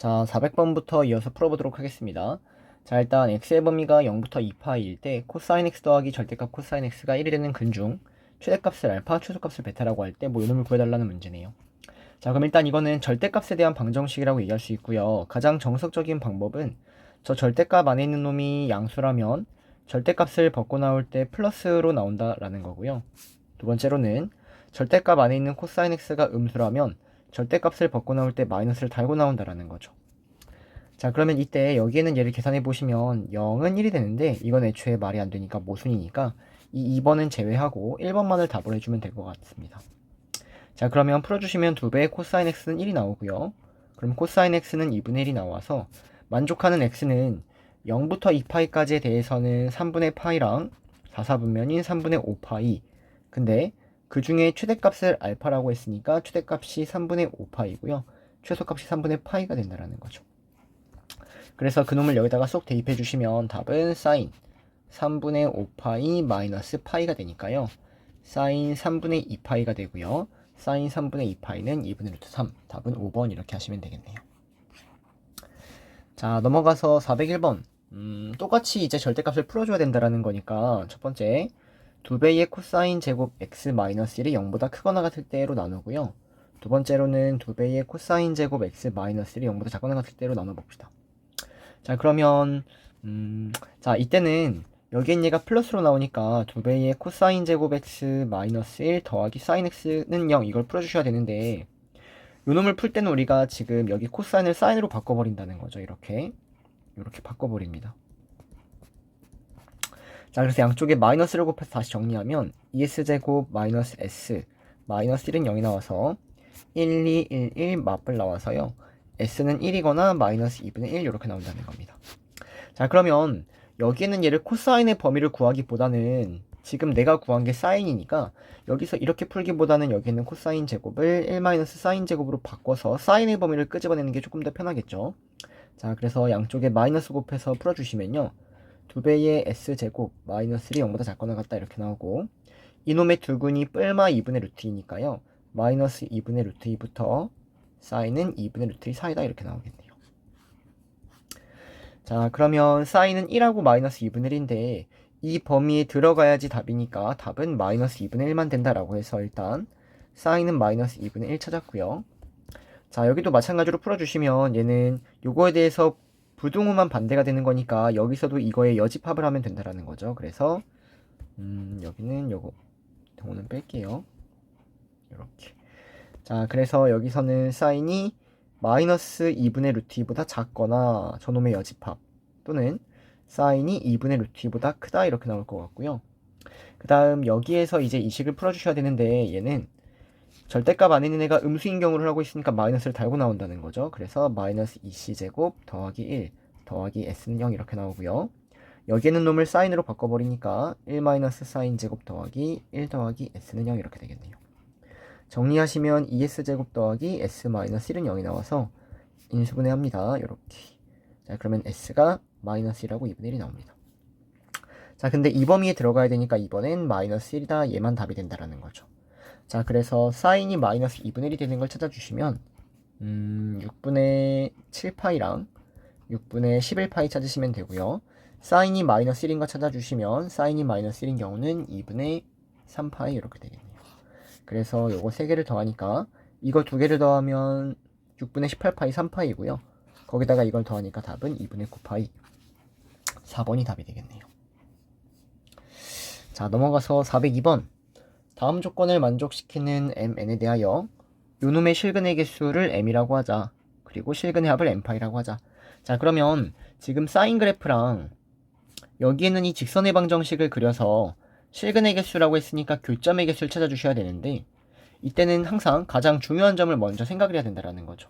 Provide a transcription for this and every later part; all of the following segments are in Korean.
자, 400번부터 이어서 풀어보도록 하겠습니다. 자, 일단 x의 범위가 0부터 2파이일 때 코사인 x 더하기 절대값 코사인 x가 1이 되는 근중 최대값을 알파, 최소값을 베타라고 할 때 뭐 요놈을 구해달라는 문제네요. 자, 그럼 일단 이거는 절대값에 대한 방정식이라고 얘기할 수 있고요. 가장 정석적인 방법은 저 절대값 안에 있는 놈이 양수라면 절대값을 벗고 나올 때 플러스로 나온다라는 거고요. 두 번째로는 절대값 안에 있는 코사인 x가 음수라면 절대값을 벗고 나올 때 마이너스를 달고 나온다라는 거죠. 자, 그러면 이때 여기에는 얘를 계산해 보시면 0은 1이 되는데 이건 애초에 말이 안 되니까 모순이니까 이 2번은 제외하고 1번만을 답을 해주면 될 것 같습니다. 자, 그러면 풀어주시면 2배의 코사인 x는 1이 나오고요. 그럼 코사인 x는 2분의 1이 나와서 만족하는 x는 0부터 2파이까지에 대해서는 3분의 파이랑 4, 4분면인 3분의 5파이. 근데 그 중에 최대값을 알파라고 했으니까 최대값이 3분의 5파이고요. 최소값이 3분의 파이가 된다는 거죠. 그래서 그놈을 여기다가 쏙 대입해 주시면 답은 사인 3분의 5파이 마이너스 파이가 되니까요. 사인 3분의 2파이가 되고요. 사인 3분의 2파이는 2분의 루트 3. 답은 5번 이렇게 하시면 되겠네요. 자, 넘어가서 401번. 똑같이 이제 절대값을 풀어줘야 된다는 거니까 첫 번째 2배의 코사인 제곱 x 1이 0보다 크거나 같을 때로 나누고요. 두 번째로는 2배의 코사인 제곱 x 1이 0보다 작거나 같을 때로 나눠봅시다. 자, 그러면 자, 이때는 여기엔 얘가 플러스로 나오니까 2배의 코사인 제곱 x 1 더하기 사인 x는 0 이걸 풀어주셔야 되는데 요놈을 풀 때는 우리가 지금 여기 코사인을 사인으로 바꿔버린다는 거죠. 이렇게 바꿔버립니다. 자, 그래서 양쪽에 마이너스를 곱해서 다시 정리하면 2s제곱 마이너스 s 마이너스 1은 0이 나와서 1, 2, 1, 1 맞불 나와서요. s는 1이거나 마이너스 2분의 1 이렇게 나온다는 겁니다. 자, 그러면 여기에는 얘를 코사인의 범위를 구하기보다는 지금 내가 구한 게 사인이니까 여기서 이렇게 풀기보다는 여기에는 코사인 제곱을 1 사인 제곱으로 바꿔서 사인의 범위를 끄집어내는 게 조금 더 편하겠죠. 자, 그래서 양쪽에 마이너스 곱해서 풀어주시면요. 2배의 s제곱 마이너스 1이 0보다 작거나 같다 이렇게 나오고 이놈의 두근이 뿔마 2분의 루트 2니까요. 마이너스 2분의 루트 2부터 사인은 2분의 루트 2 사이다 이렇게 나오겠네요. 자, 그러면 사인은 1하고 마이너스 2분의 1인데 이 범위에 들어가야지 답이니까 답은 마이너스 2분의 1만 된다라고 해서 일단 사인은 마이너스 2분의 1 찾았고요. 자, 여기도 마찬가지로 풀어주시면 얘는 요거에 대해서 부등호만 반대가 되는 거니까 여기서도 이거에 여집합을 하면 된다라는 거죠. 그래서 여기는 요거 등호는 뺄게요. 이렇게. 자, 그래서 여기서는 사인이 마이너스 2분의 루트 2보다 작거나 저놈의 여집합 또는 사인이 2분의 루트 2보다 크다 이렇게 나올 것 같고요. 그 다음 여기에서 이제 이 식을 풀어주셔야 되는데 얘는 절대값 안에 있는 애가 음수인 경우를 하고 있으니까 마이너스를 달고 나온다는 거죠. 그래서 마이너스 2c제곱 더하기 1 더하기 s는 0 이렇게 나오고요. 여기에는 놈을 사인으로 바꿔버리니까 1 마이너스 사인 제곱 더하기 1 더하기 s는 0 이렇게 되겠네요. 정리하시면 2s제곱 더하기 s 마이너스 1은 0이 나와서 인수분해합니다. 이렇게. 자, 그러면 s가 마이너스 1하고 2분의 1이 나옵니다. 자, 근데 이 범위에 들어가야 되니까 이번엔 마이너스 1이다 얘만 답이 된다라는 거죠. 자, 그래서 사인이 마이너스 2분의 1이 되는 걸 찾아주시면 6분의 7파이랑 6분의 11파이 찾으시면 되고요. 사인이 마이너스 1인 거 찾아주시면 사인이 마이너스 1인 경우는 2분의 3파이 이렇게 되겠네요. 그래서 요거 3개를 더하니까 이거 2개를 더하면 6분의 18파이 3파이고요. 거기다가 이걸 더하니까 답은 2분의 9파이 4번이 답이 되겠네요. 자, 넘어가서 402번. 다음 조건을 만족시키는 mn에 대하여 요놈의 실근의 개수를 m이라고 하자. 그리고 실근의 합을 m파이라고 하자. 자, 그러면 지금 사인 그래프랑 여기에는 이 직선의 방정식을 그려서 실근의 개수라고 했으니까 교점의 개수를 찾아주셔야 되는데 이때는 항상 가장 중요한 점을 먼저 생각을 해야 된다는 거죠.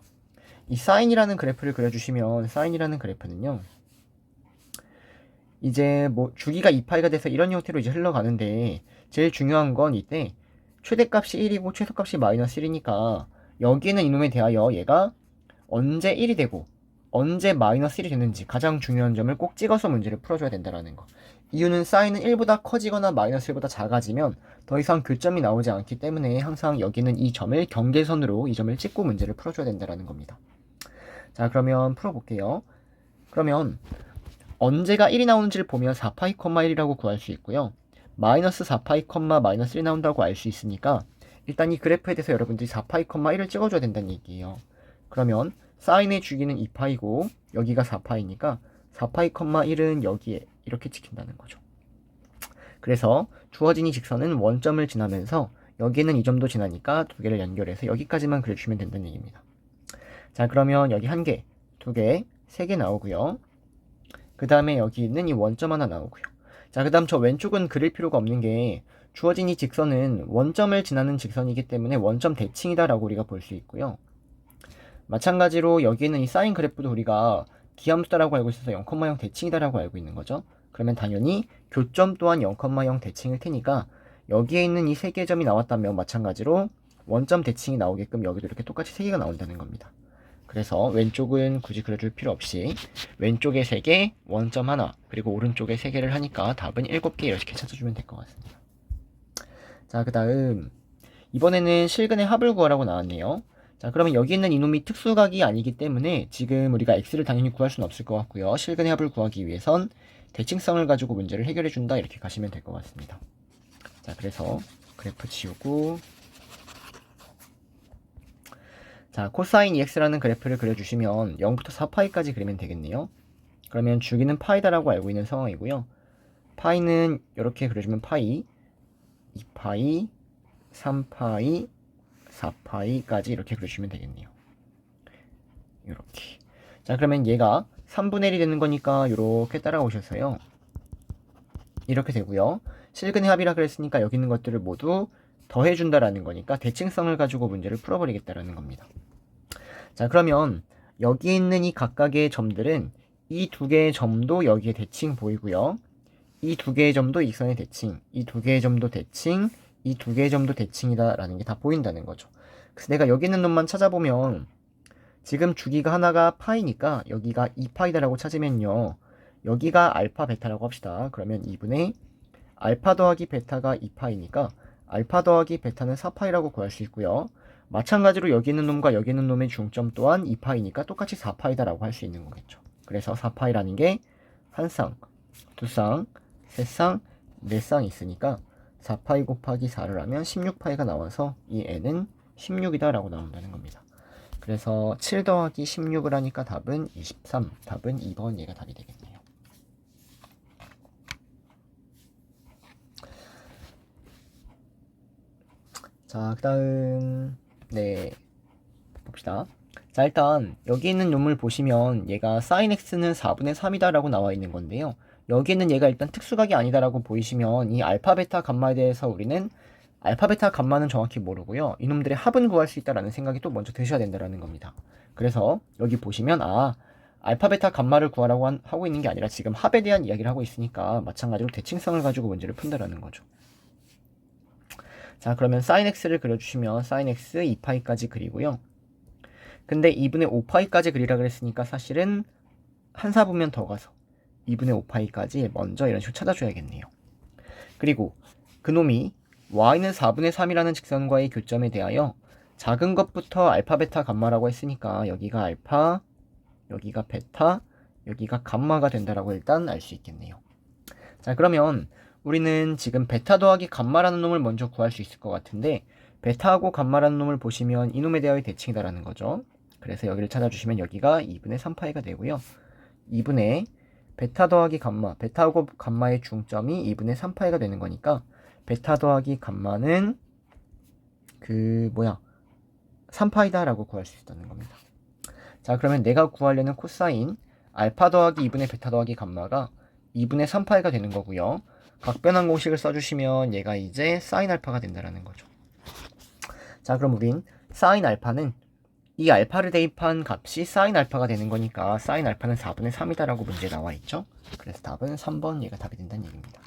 이 사인이라는 그래프를 그려주시면 사인이라는 그래프는요. 이제 뭐 주기가 2파이가 돼서 이런 형태로 이제 흘러가는데 제일 중요한 건 이때 최대값이 1이고 최소값이 마이너스 1이니까 여기에는 이놈에 대하여 얘가 언제 1이 되고 언제 마이너스 1이 되는지 가장 중요한 점을 꼭 찍어서 문제를 풀어줘야 된다는 거. 이유는 사인은 1보다 커지거나 마이너스 1보다 작아지면 더 이상 교점이 나오지 않기 때문에 항상 여기는 이 점을 경계선으로 이 점을 찍고 문제를 풀어줘야 된다는 겁니다. 자, 그러면 풀어볼게요. 그러면 언제가 1이 나오는지를 보면 4파이, 1이라고 구할 수 있고요. 마이너스 4파이, 마이너스 1이 나온다고 알 수 있으니까 일단 이 그래프에 대해서 여러분들이 4파이, 1을 찍어줘야 된다는 얘기예요. 그러면 사인의 주기는 2파이고 여기가 4파이니까 4파이, 1은 여기에 이렇게 찍힌다는 거죠. 그래서 주어진 이 직선은 원점을 지나면서 여기는 이 점도 지나니까 두 개를 연결해서 여기까지만 그려주면 된다는 얘기입니다. 자, 그러면 여기 한 개, 두 개, 세 개 나오고요. 그 다음에 여기 있는 이 원점 하나 나오고요. 자, 그 다음 저 왼쪽은 그릴 필요가 없는 게 주어진 이 직선은 원점을 지나는 직선이기 때문에 원점 대칭이다 라고 우리가 볼 수 있고요. 마찬가지로 여기 있는 이 사인 그래프도 우리가 기함수다라고 알고 있어서 0,0 대칭이다 라고 알고 있는 거죠. 그러면 당연히 교점 또한 0,0 대칭일 테니까 여기에 있는 이 세 개의 점이 나왔다면 마찬가지로 원점 대칭이 나오게끔 여기도 이렇게 똑같이 세 개가 나온다는 겁니다. 그래서 왼쪽은 굳이 그려줄 필요 없이 왼쪽에 3개, 원점 하나, 그리고 오른쪽에 3개를 하니까 답은 7개 이렇게 찾아주면 될 것 같습니다. 자, 그 다음 이번에는 실근의 합을 구하라고 나왔네요. 자, 그러면 여기 있는 이놈이 특수각이 아니기 때문에 지금 우리가 x를 당연히 구할 수는 없을 것 같고요. 실근의 합을 구하기 위해선 대칭성을 가지고 문제를 해결해 준다 이렇게 가시면 될 것 같습니다. 자, 그래서 그래프 지우고 자, 코사인 EX라는 그래프를 그려주시면 0부터 4파이까지 그리면 되겠네요. 그러면 주기는 파이다라고 알고 있는 상황이고요. 파이는 이렇게 그려주면 파이, 2파이, 3파이, 4파이까지 이렇게 그려주시면 되겠네요. 이렇게. 자, 그러면 얘가 3분의 1이 되는 거니까 이렇게 따라오셔서요. 이렇게 되고요. 실근의 합이라 그랬으니까 여기 있는 것들을 모두 더해준다라는 거니까 대칭성을 가지고 문제를 풀어버리겠다라는 겁니다. 자, 그러면 여기 있는 이 각각의 점들은 이 두 개의 점도 여기에 대칭 보이고요. 이 두 개의 점도 익선의 대칭, 이 두 개의 점도 대칭, 이 두 개의 점도 대칭이다라는 게 다 보인다는 거죠. 그래서 내가 여기 있는 놈만 찾아보면 지금 주기가 하나가 파이니까 여기가 2파이다라고 찾으면요. 여기가 알파 베타라고 합시다. 그러면 2분의 알파 더하기 베타가 2파이니까 알파 더하기 베타는 4파이라고 구할 수 있고요. 마찬가지로 여기 있는 놈과 여기 있는 놈의 중점 또한 2파이니까 똑같이 4파이다라고 할 수 있는 거겠죠. 그래서 4파이라는 게 한 쌍, 두 쌍, 세 쌍, 네 쌍 있으니까 4파이 곱하기 4를 하면 16파이가 나와서 이 n은 16이다라고 나온다는 겁니다. 그래서 7 더하기 16을 하니까 답은 23, 답은 2번 얘가 답이 되겠네요. 자, 그 다음 봅시다. 자, 일단 여기 있는 놈을 보시면 얘가 sin x는 4분의 3이다 라고 나와 있는 건데요. 여기 있는 얘가 일단 특수각이 아니다 라고 보이시면 이 알파 베타 감마에 대해서 우리는 알파 베타 감마는 정확히 모르고요. 이놈들의 합은 구할 수 있다라는 생각이 또 먼저 드셔야 된다라는 겁니다. 그래서 여기 보시면 알파 베타 감마를 구하라고 하고 있는 게 아니라 지금 합에 대한 이야기를 하고 있으니까 마찬가지로 대칭성을 가지고 문제를 푼다라는 거죠. 자, 그러면 sin x를 그려주시면 sin x 2파이까지 그리고요. 근데 2분의 5파이까지 그리라 그랬으니까 사실은 한 사분면 더 가서 2분의 5파이까지 먼저 이런 식으로 찾아줘야겠네요. 그리고 그놈이 y는 4분의 3이라는 직선과의 교점에 대하여 작은 것부터 알파, 베타, 감마라고 했으니까 여기가 알파, 여기가 베타, 여기가 감마가 된다라고 일단 알 수 있겠네요. 자, 그러면 우리는 지금 베타 더하기 감마라는 놈을 먼저 구할 수 있을 것 같은데 베타하고 감마라는 놈을 보시면 이놈에 대하여 대칭이다라는 거죠. 그래서 여기를 찾아주시면 여기가 2분의 3파이가 되고요. 2분의 베타 더하기 감마, 베타하고 감마의 중점이 2분의 3파이가 되는 거니까 베타 더하기 감마는 3파이다 라고 구할 수 있다는 겁니다. 자, 그러면 내가 구하려는 코사인 알파 더하기 2분의 베타 더하기 감마가 2분의 3파이가 되는 거고요. 각변환 공식을 써주시면 얘가 이제 사인 알파가 된다라는 거죠. 자, 그럼 우린 사인 알파는 이 알파를 대입한 값이 사인 알파가 되는 거니까 사인 알파는 4분의 3이다 라고 문제에 나와 있죠. 그래서 답은 3번 얘가 답이 된다는 얘기입니다.